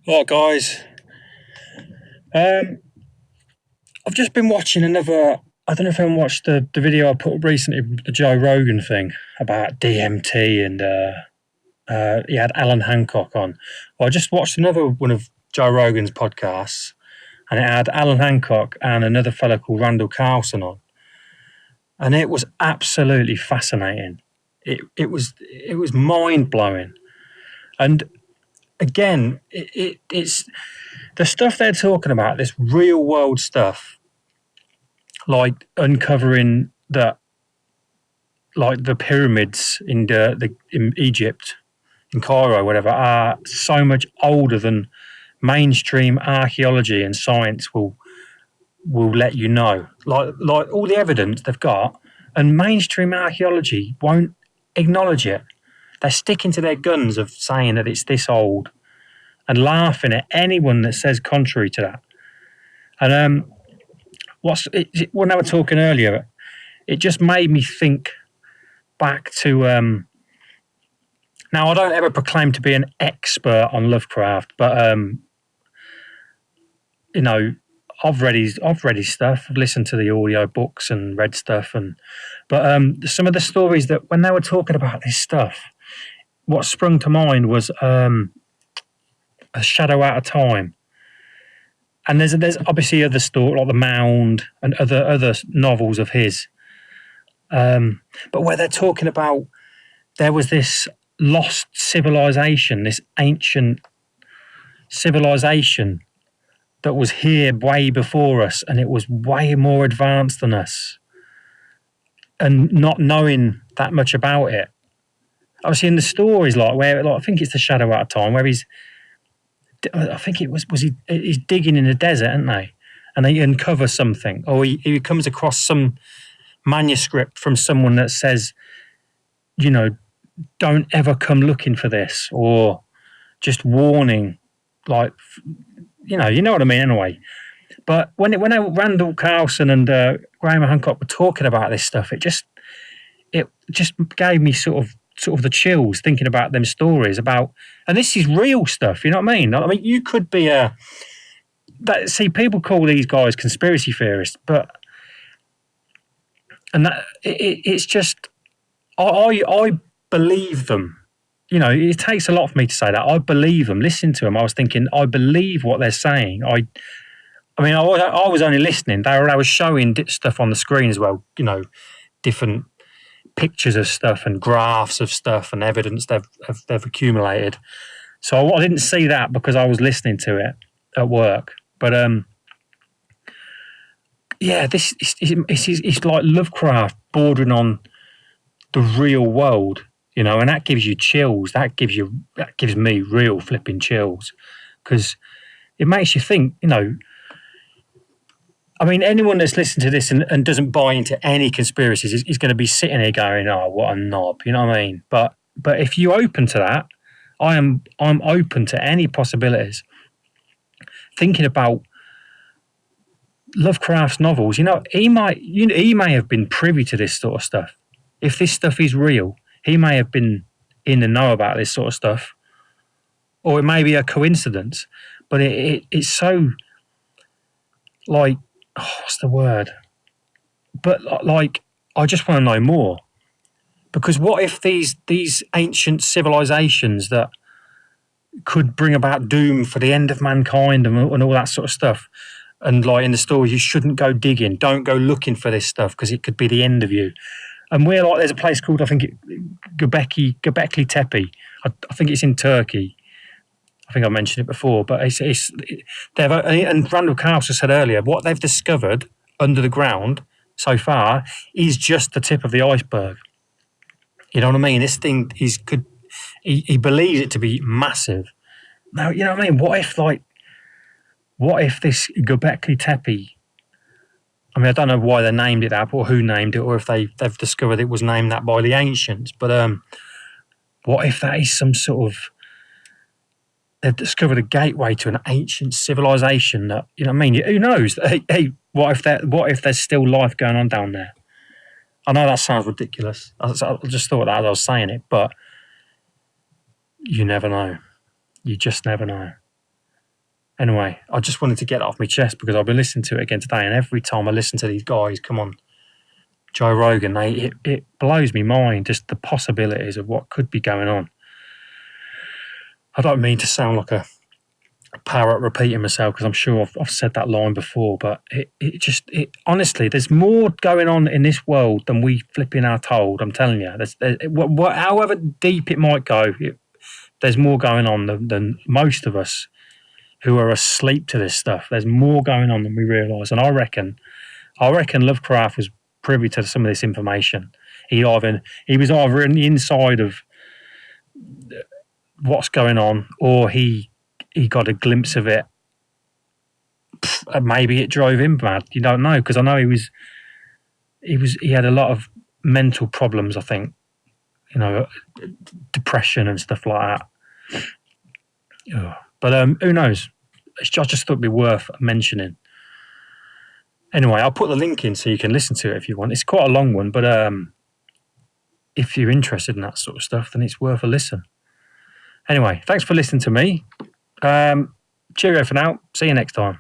Right, guys. Um, I've just been watching another. I don't know if anyone watched the video I put up recently, the Joe Rogan thing about DMT, and he had Alan Hancock on. Well, I just watched another one of Joe Rogan's podcasts, and it had Alan Hancock and another fellow called Randall Carlson on, and it was absolutely fascinating. It was mind blowing, and again, it's the stuff they're talking about. This real world stuff, like uncovering that, like the pyramids in in Egypt, in Cairo, whatever, are so much older than mainstream archaeology and science will let you know. Like all the evidence they've got, and mainstream archaeology won't acknowledge it. They're sticking to their guns of saying that it's this old and laughing at anyone that says contrary to that. And when I was talking earlier, it just made me think back to now I don't ever proclaim to be an expert on Lovecraft, but you know, I've read his stuff, I've listened to the audio books and read stuff, and but some of the stories that when they were talking about this stuff, what sprung to mind was A Shadow Out of Time. And there's obviously other stories like The Mound and other novels of his. But where they're talking about there was this lost civilization, this ancient civilization that was here way before us, and it was way more advanced than us, and not knowing that much about it. Obviously, in the stories, like where, like I think it's The Shadow Out of Time, where I think it was he's digging in the desert, aren't they? And they uncover something, or he comes across some manuscript from someone that says, you know, don't ever come looking for this, or just warning, like, you know what I mean anyway. But when Randall Carlson and Graham Hancock were talking about this stuff, it just gave me sort of the chills thinking about them stories about, and this is real stuff. You know what I mean? I mean, you could be see, people call these guys conspiracy theorists, but and that it's just I believe them. You know, it takes a lot for me to say that. I believe them. Listen to them. I was thinking, I believe what they're saying. I mean, I was only listening. They were showing stuff on the screen as well. You know, different pictures of stuff and graphs of stuff and evidence they've accumulated. So I didn't see that because I was listening to it at work. But yeah, this it's like Lovecraft bordering on the real world, you know, and that gives you chills. That gives me real flipping chills, because it makes you think, you know. I mean, anyone that's listened to this and doesn't buy into any conspiracies is going to be sitting here going, "Oh, what a knob," you know what I mean? But if you open to that, I'm open to any possibilities. Thinking about Lovecraft's novels, you know, he may have been privy to this sort of stuff. If this stuff is real, he may have been in the know about this sort of stuff, or it may be a coincidence. But it's so, like, what's the word? But like, I just want to know more, because what if these ancient civilizations that could bring about doom for the end of mankind and all that sort of stuff, and like in the story, you shouldn't go digging, don't go looking for this stuff because it could be the end of you. And we're like, there's a place called, I think, Göbekli Tepe. I think it's in Turkey. I think I mentioned it before, but and Randall Carlson said earlier, what they've discovered under the ground so far is just the tip of the iceberg. You know what I mean? This thing he believes it to be massive. Now, you know what I mean? What if this Göbekli Tepe? I mean, I don't know why they named it that, or who named it, or if they've discovered it was named that by the ancients. But what if that is some sort of, they've discovered a gateway to an ancient civilization that, you know what I mean? Who knows? Hey, what if there's still life going on down there? I know that sounds ridiculous. I just thought that as I was saying it, but you never know. You just never know. Anyway, I just wanted to get it off my chest because I've been listening to it again today, and every time I listen to these guys, come on, Joe Rogan, it blows me mind, just the possibilities of what could be going on. I don't mean to sound like a parrot repeating myself, because I'm sure I've said that line before, but it honestly, there's more going on in this world than we flipping are told. I'm telling you, however deep it might go, there's more going on than most of us who are asleep to this stuff. There's more going on than we realise, and I reckon Lovecraft was privy to some of this information. He was either in the inside of what's going on, or he got a glimpse of it. Maybe it drove him mad. You don't know, because I know he had a lot of mental problems. I think, depression and stuff like that. But who knows? I just thought it'd be worth mentioning. Anyway, I'll put the link in so you can listen to it if you want. It's quite a long one, but if you're interested in that sort of stuff, then it's worth a listen. Anyway, thanks for listening to me. Cheerio for now. See you next time.